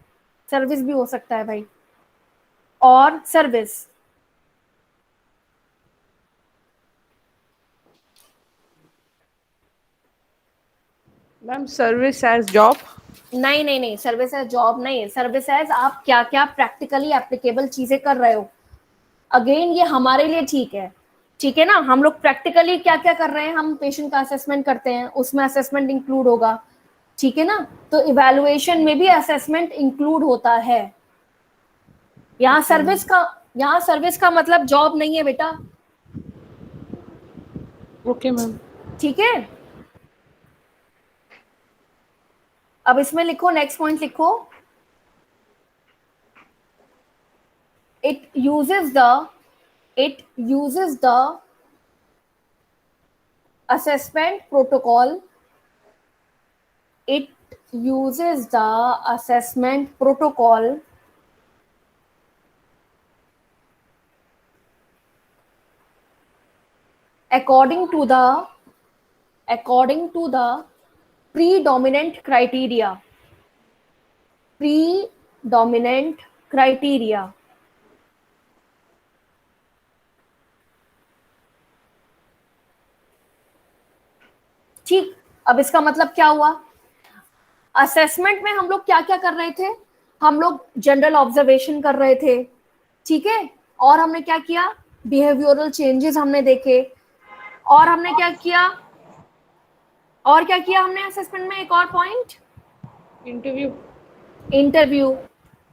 भी हो सकता है भाई, और service. Ma'am service as job? नहीं, सर्विस एज जॉब नहीं, सर्विस एज आप क्या क्या प्रैक्टिकली एप्लीकेबल चीजें कर रहे हो। अगेन ये हमारे लिए ठीक है ना, हम लोग प्रैक्टिकली क्या क्या कर रहे हैं, हम पेशेंट का असेसमेंट करते हैं, उसमें असेसमेंट इंक्लूड होगा, ठीक है ना। तो इवैल्यूएशन में भी असेसमेंट इंक्लूड होता है। यहाँ सर्विस का मतलब जॉब नहीं है बेटा, ओके मैम। ठीक है। अब इसमें लिखो, नेक्स्ट पॉइंट लिखो, it uses the assessment protocol according to the predominant criteria ठीक। अब इसका मतलब क्या हुआ, असेसमेंट में हम लोग क्या क्या कर रहे थे, हम लोग जनरल ऑब्जर्वेशन कर रहे थे, ठीक है। और हमने क्या किया, बिहेवियरल चेंजेस हमने देखे, और हमने क्या किया हमने असेसमेंट में, एक और पॉइंट, इंटरव्यू,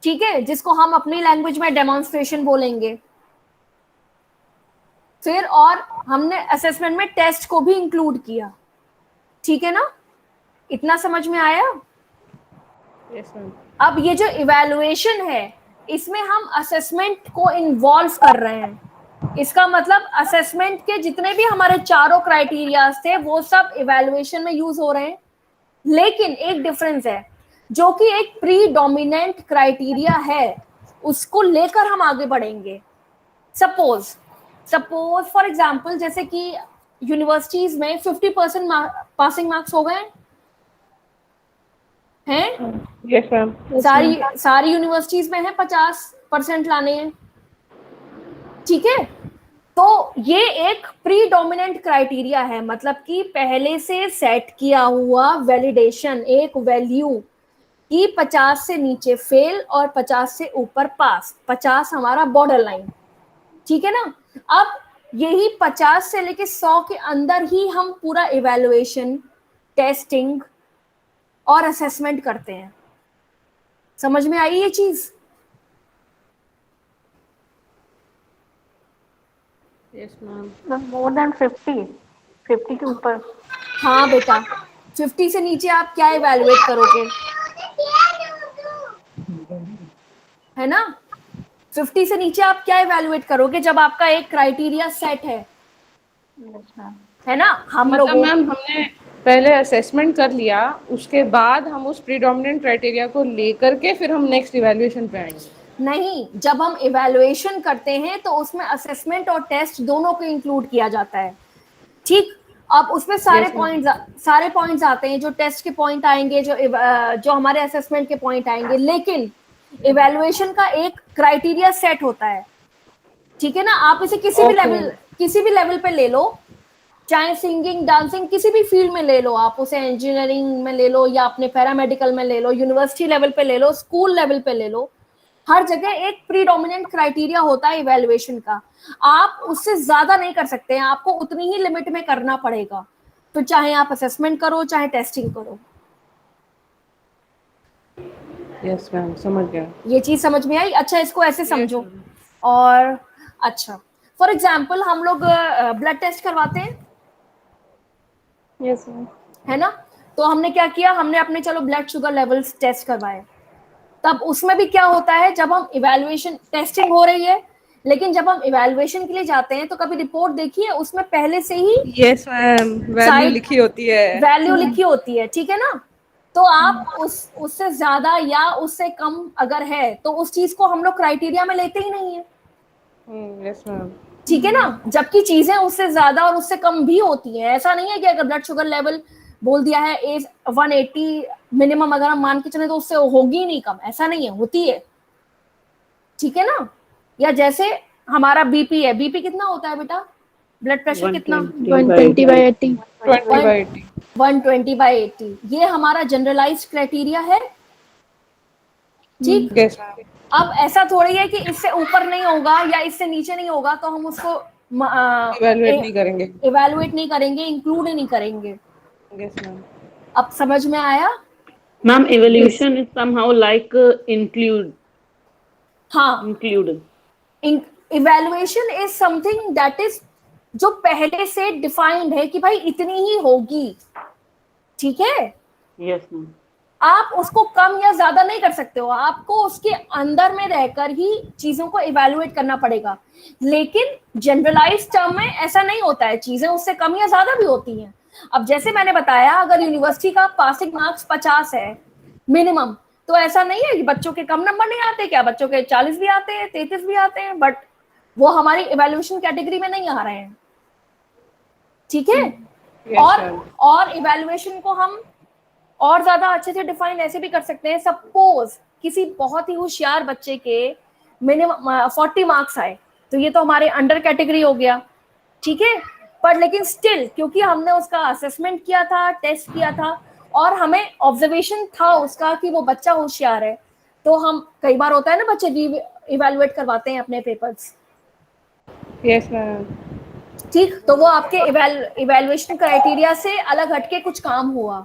ठीक है, जिसको हम अपनी लैंग्वेज में डेमोन्स्ट्रेशन बोलेंगे। फिर और हमने असेसमेंट में टेस्ट को भी इंक्लूड किया, ठीक है ना। इतना समझ में आया? Yes ma'am. अब ये जो इवैल्यूएशन है इसमें हम असेसमेंट को इन्वॉल्व कर रहे हैं। इसका मतलब असेसमेंट के जितने भी हमारे चारों क्राइटेरियाज थे वो सब इवैल्यूएशन में यूज हो रहे हैं, लेकिन एक डिफरेंस है, जो कि एक प्रीडोमिनेंट क्राइटेरिया है, उसको लेकर हम आगे बढ़ेंगे। सपोज फॉर एग्जाम्पल, जैसे कि यूनिवर्सिटीज में 50% पासिंग मार्क्स हो गए हैं, यस मैम। सारी यूनिवर्सिटीज में है 50% लाने हैं, ठीक है। तो ये एक प्रीडोमिनेंट क्राइटेरिया है, मतलब कि पहले से सेट किया हुआ वैलिडेशन, एक वैल्यू कि 50 से नीचे फेल और 50 से ऊपर पास, 50 हमारा बॉर्डर लाइन, ठीक है ना। अब यही 50 से लेके 100 के अंदर ही हम पूरा इवैल्यूएशन, टेस्टिंग और असेसमेंट करते हैं। समझ में आई ये चीज? Yes, ma'am. मोर देन 50 के ऊपर। हाँ बेटा, 50 से नीचे आप क्या इवैल्यूएट करोगे, है ना। 50 से नीचे आप क्या इवैल्यूएट करोगे जब आपका एक क्राइटेरिया सेट है, यस मैम। है ना। हम मतलब लोगों मैम हमने पहले असेसमेंट कर लिया, उसके बाद हम उस प्रीडोमिनेंट क्राइटेरिया को लेकर के फिर हम नेक्स्ट इवैल्यूएशन पे आएंगे। नहीं, जब हम इवैल्यूएशन करते हैं तो उसमें असेसमेंट और टेस्ट दोनों को इंक्लूड किया जाता है, ठीक। अब उसमें Yes, ma'am. सारे पॉइंट्स आते हैं, जो टेस्ट के पॉइंट आएंगे, जो हमारे असेसमेंट के पॉइंट आएंगे, लेकिन इवैल्यूएशन का एक क्राइटेरिया सेट होता है, ठीक है ना। आप इसे Okay. किसी भी लेवल पे ले लो, चाहे सिंगिंग, डांसिंग, किसी भी फील्ड में ले लो, आप उसे इंजीनियरिंग में ले लो या अपने पैरामेडिकल में ले लो, यूनिवर्सिटी लेवल पे ले लो, स्कूल लेवल पे ले लो, हर जगह एक प्रीडोमिनेंट क्राइटेरिया होता है इवैल्यूएशन का। आप उससे ज्यादा नहीं कर सकते हैं, आपको उतनी ही लिमिट में करना पड़ेगा, तो चाहे आप असेसमेंट करो चाहे टेस्टिंग करो। यस मैम, समझ गया। ये चीज समझ में आई? अच्छा, इसको ऐसे समझो। ma'am. और अच्छा, फॉर एग्जाम्पल हम लोग ब्लड टेस्ट करवाते हैं, Yes, ma'am. है ना। तो हमने क्या किया, हमने अपने चलो ब्लड शुगर लेवल्स टेस्ट करवाए, तब उसमें भी क्या होता है, जब हम इवैल्यूएशन, टेस्टिंग हो रही है, लेकिन जब हम इवैल्यूएशन के लिए जाते हैं तो कभी रिपोर्ट देखिए, उसमें पहले से ही यस मैम, वैल्यू साइड लिखी होती है। वैल्यू लिखी होती है, ठीक है ना। तो आप उससे ज्यादा या उससे कम अगर है तो उस चीज को हम लोग क्राइटेरिया में लेते ही नहीं है, यस मैम। ठीक है ना। जबकि चीजें उससे ज्यादा और उससे कम भी होती हैं। ऐसा नहीं है कि अगर ब्लड शुगर लेवल बोल दिया है 180 मिनिमम, अगर हम मान के चले तो उससे होगी ही नहीं कम, ऐसा नहीं है, होती है, ठीक है ना। या जैसे हमारा बीपी है, बीपी कितना होता है बेटा, ब्लड प्रेशर कितना, 120 by 80. 20/80। 120/80, ये हमारा जनरलाइज्ड क्राइटेरिया है, ठीक। Yes ma'am. अब ऐसा थोड़ी है कि इससे ऊपर नहीं होगा या इससे नीचे नहीं होगा तो हम उसको इवैल्यूएट नहीं करेंगे। इवैल्यूएट नहीं करेंगे, इंक्लूड ही नहीं करेंगे। Yes ma'am. अब समझ में आया? Ma'am, evaluation is somehow like include. हाँ, evaluation is something that is, जो पहले से डिफाइंड है कि भाई इतनी ही होगी, ठीक है। Yes, ma'am. आप उसको कम या ज्यादा नहीं कर सकते हो, आपको उसके अंदर में रहकर ही चीजों को इवैल्यूएट करना पड़ेगा। लेकिन जनरलाइज टर्म में ऐसा नहीं होता है, चीजें उससे कम या ज्यादा भी होती हैं। अब जैसे मैंने बताया, अगर यूनिवर्सिटी का पासिंग मार्क्स 50 है मिनिमम, तो ऐसा नहीं है कि बच्चों के कम नंबर नहीं आते, क्या बच्चों के 40 भी आते हैं, 33 भी आते हैं, बट वो हमारी इवैल्यूएशन कैटेगरी में नहीं आ रहे हैं, ठीक है। और इवैल्यूएशन को हम और ज्यादा अच्छे से डिफाइन ऐसे भी कर सकते हैं। सपोज किसी बहुत ही होशियार बच्चे के मिनिमम 40 मार्क्स आए, तो ये तो हमारे अंडर कैटेगरी हो गया, ठीक है। पर लेकिन स्टिल, क्योंकि हमने उसका असेसमेंट किया था, टेस्ट किया था, और हमें ऑब्जर्वेशन था उसका कि वो बच्चा होशियार है, तो हम, कई बार होता है ना, बच्चे इवैल्यूएट करवाते हैं अपने पेपर्स, यस मैम। ठीक। तो वो आपके इवैल्यूएशन क्राइटेरिया से अलग हटके कुछ काम हुआ,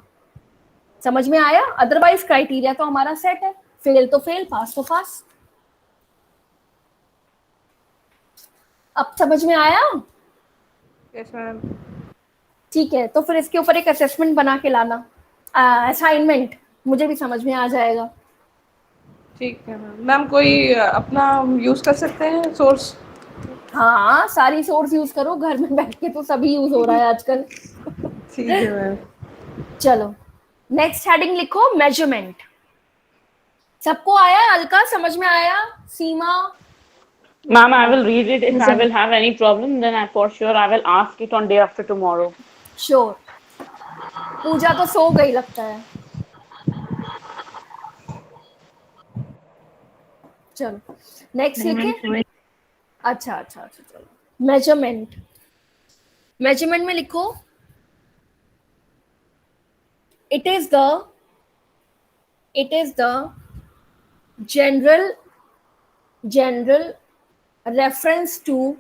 समझ में आया। अदरवाइज क्राइटेरिया तो हमारा सेट है, फेल तो फेल, पास तो पास। अब समझ में आया? Yes ma'am. ठीक है, तो फिर इसके ऊपर एक असेसमेंट बना के लाना, असाइनमेंट, मुझे भी समझ में आ जाएगा। ठीक है मैम। मैम कोई अपना यूज कर सकते हैं सोर्स? हाँ, सारी सोर्स यूज करो, घर में बैठ के तो सभी यूज हो रहा है आजकल। ठीक है मैम। चलो, नेक्स्ट हेडिंग लिखो, मेजरमेंट। सबको आया? अलका समझ में आया? सीमा? Ma'am, I will read it. If I will have any problem, then for sure I will ask it on day after tomorrow. Sure. Puja तो सो गई लगता है। चलो नेक्स्ट लिखे। अच्छा, चलो मेजरमेंट, मेजरमेंट में लिखो it is the general reference to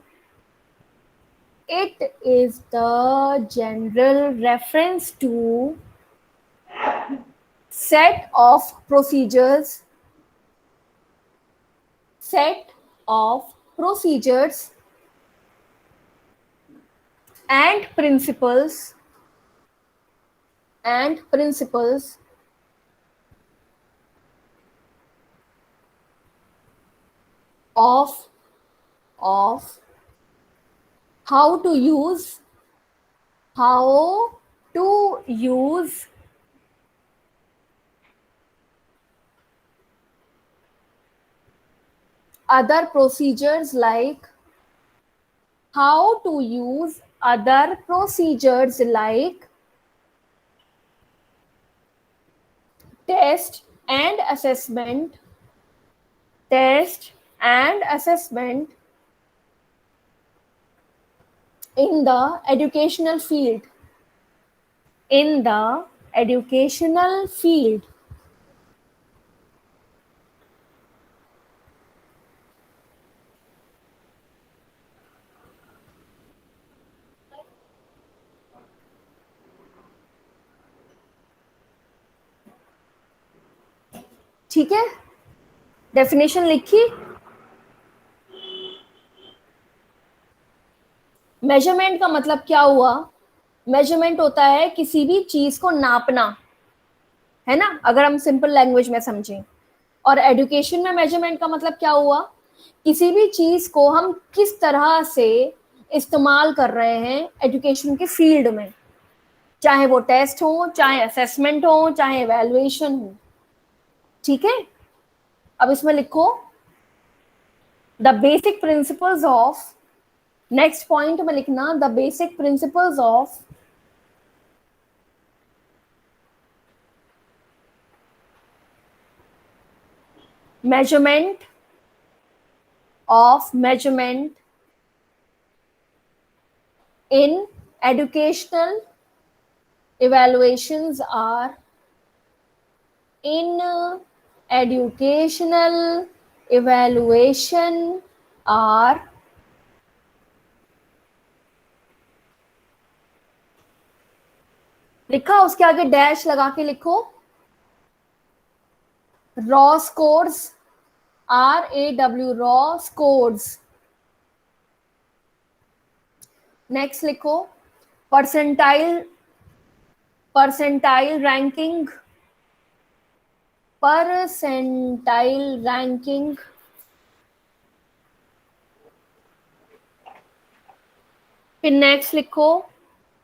it is the general reference to set of procedures and principles of how to use other procedures like test and assessment in the educational field ठीक है, definition लिखी। Measurement का मतलब क्या हुआ? Measurement होता है किसी भी चीज को नापना, है ना, अगर हम सिंपल लैंग्वेज में समझें। और एजुकेशन में मेजरमेंट का मतलब क्या हुआ? किसी भी चीज को हम किस तरह से इस्तेमाल कर रहे हैं एजुकेशन के फील्ड में, चाहे वो टेस्ट हो, चाहे असेसमेंट हो, चाहे इवैल्यूएशन हो। ठीक है, अब इसमें लिखो the basic principles of, next point में लिखना the basic principles of measurement in educational evaluations are लिखा, उसके आगे डैश लगा के लिखो raw scores, RAW, raw scores। Next लिखो परसेंटाइल रैंकिंग, फिर नेक्स्ट लिखो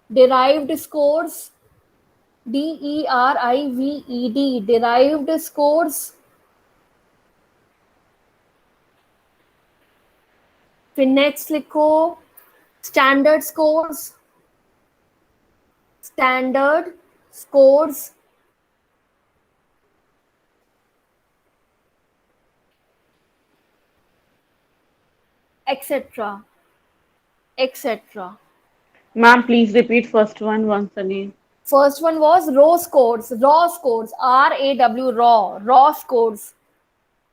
derived scores, DERIVED, derived scores। फिर नेक्स्ट लिखो standard scores, etc. Ma'am, please repeat first one once again. First one was raw scores, RAW, raw scores।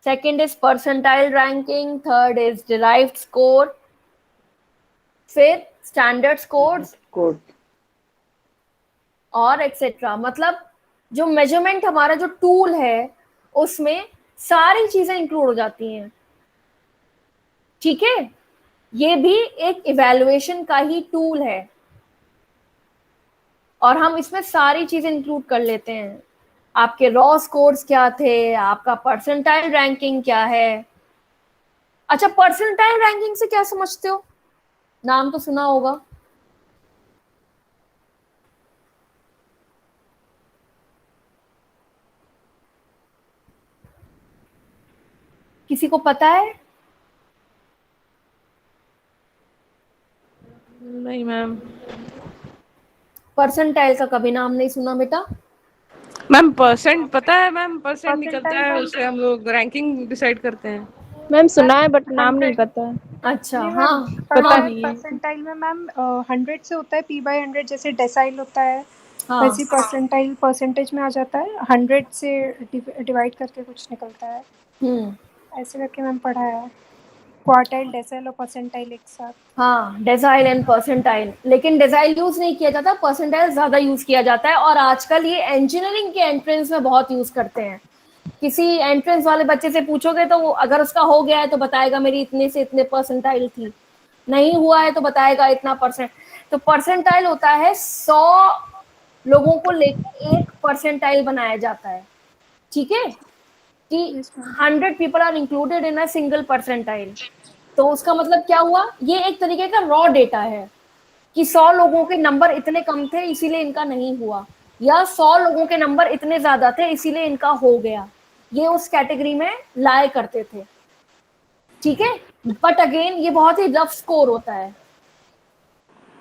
Second is percentile ranking, third is derived score, फिर standard scores Good. और etcetera. मतलब जो measurement हमारा जो tool है उसमें सारी चीजें इंक्लूड हो जाती हैं। ठीक है, ये भी एक इवैल्यूएशन का ही टूल है और हम इसमें सारी चीजें इंक्लूड कर लेते हैं। आपके रॉ स्कोर्स क्या थे, आपका परसेंटाइल रैंकिंग क्या है। अच्छा, परसेंटाइल रैंकिंग से क्या समझते हो? नाम तो सुना होगा। किसी को पता है? नहीं मैम। परसेंटाइल का कभी नाम नहीं सुना बेटा? मैम परसेंट पता है मैम, परसेंट निकलता है, उससे हम लोग रैंकिंग डिसाइड करते हैं। मैम सुना है बट नाम नहीं पता है। अच्छा नहीं हाँ मैम, पता हाँ नहीं है। परसेंटाइल में मैम 100 से होता है p/100, जैसे डेसाइल होता है हाँ वैसे परसेंटाइल परसेंटेज में आ जाता है, 100 से डिवाइड करके कुछ निकलता है, ऐसे करके मैम पढ़ा है। क्वार्टाइल, डेसाइल और परसेंटाइल एक साथ। हाँ डेसाइल एंड परसेंटाइल, लेकिन डेसाइल यूज नहीं किया जाता, परसेंटाइल ज्यादा यूज किया जाता है। और आजकल ये इंजीनियरिंग के एंट्रेंस में बहुत यूज करते हैं। किसी एंट्रेंस वाले बच्चे से पूछोगे तो वो अगर उसका हो गया है तो बताएगा मेरी इतने से इतने परसेंटाइल थी, नहीं हुआ है तो बताएगा इतना परसेंट। तो परसेंटाइल होता है 100 लोगों को लेकर एक परसेंटाइल बनाया जाता है, ठीक है, कि yes ma'am. 100 people are included in a single percentile. तो उसका मतलब क्या हुआ, ये एक तरीके का रॉ डेटा है कि 100 लोगों के नंबर इतने कम थे इसीलिए इनका नहीं हुआ, या 100 लोगों के नंबर इतने ज्यादा थे इसीलिए इनका हो गया। ये उस कैटेगरी में लाए करते थे, ठीक है। बट अगेन ये बहुत ही रफ स्कोर होता है।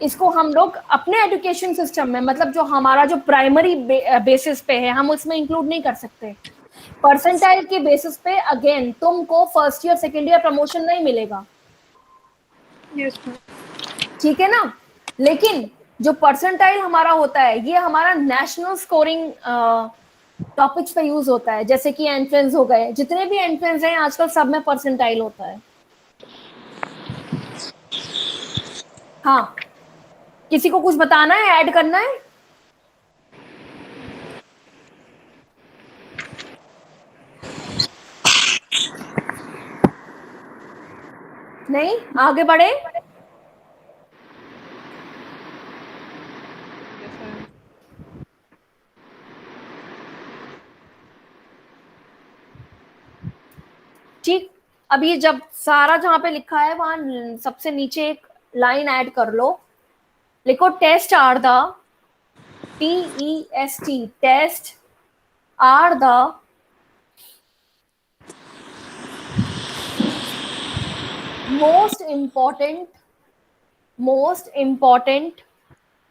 इसको हम लोग अपने एजुकेशन सिस्टम में, मतलब जो हमारा जो प्राइमरी बेसिस पे है, हम उसमें इंक्लूड नहीं कर सकते। परसेंटाइल के बेसिस पे अगेन तुमको first year second year promotion नहीं मिलेगा, यस मैम। ठीक है ना। लेकिन जो परसेंटाइल हमारा होता है ये हमारा नेशनल स्कोरिंग टॉपिक्स पे यूज होता है, जैसे कि एंट्रेंस हो गए, जितने भी एंट्रेंस हैं आजकल सब में परसेंटाइल होता है। हाँ, किसी को कुछ बताना है, ऐड करना है? नहीं, आगे बढ़े। Yes, ma'am. ठीक, अब ये जब सारा जहां पे लिखा है वहां सबसे नीचे एक लाइन ऐड कर लो, लिखो test are the TEST, test are the most important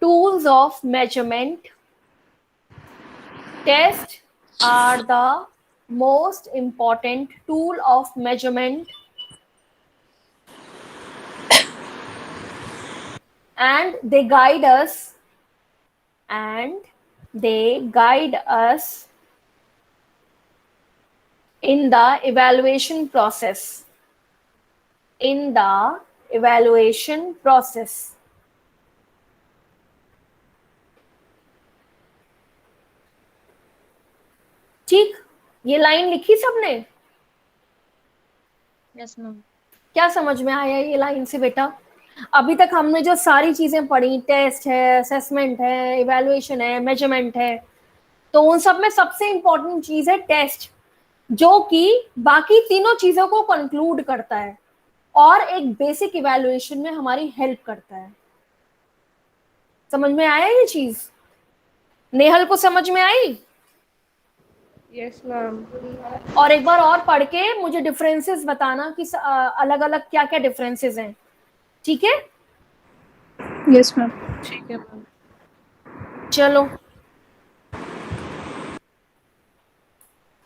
tools of measurement. Tests are the most important tool of measurement, and they guide us in the evaluation process. ठीक, ये लाइन लिखी सबने? Yes ma'am. क्या समझ में आया ये line से बेटा? अभी तक हमने जो सारी चीजें पढ़ी, टेस्ट है, असेसमेंट है, इवैल्यूएशन है, मेजरमेंट है, तो उन सब में सबसे इंपॉर्टेंट चीज है टेस्ट, जो कि बाकी तीनों चीजों को कंक्लूड करता है और एक बेसिक इवैल्यूएशन में हमारी हेल्प करता है। समझ में आया ये चीज? नेहल को समझ में आई? Yes, ma'am. और एक बार और पढ़ के मुझे डिफरेंसेस बताना कि अलग अलग क्या क्या डिफरेंसेस हैं, ठीक है? Yes ma'am. ठीक है मैम। चलो,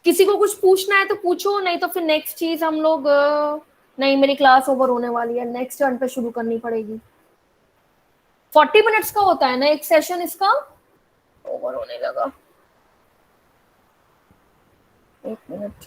किसी को कुछ पूछना है तो पूछो, नहीं तो फिर नेक्स्ट चीज हम लोग नहीं, मेरी क्लास ओवर होने वाली है, नेक्स्ट टर्न पे शुरू करनी पड़ेगी। 40 मिनट्स का होता है ना एक सेशन, इसका ओवर होने लगा। 1 मिनट।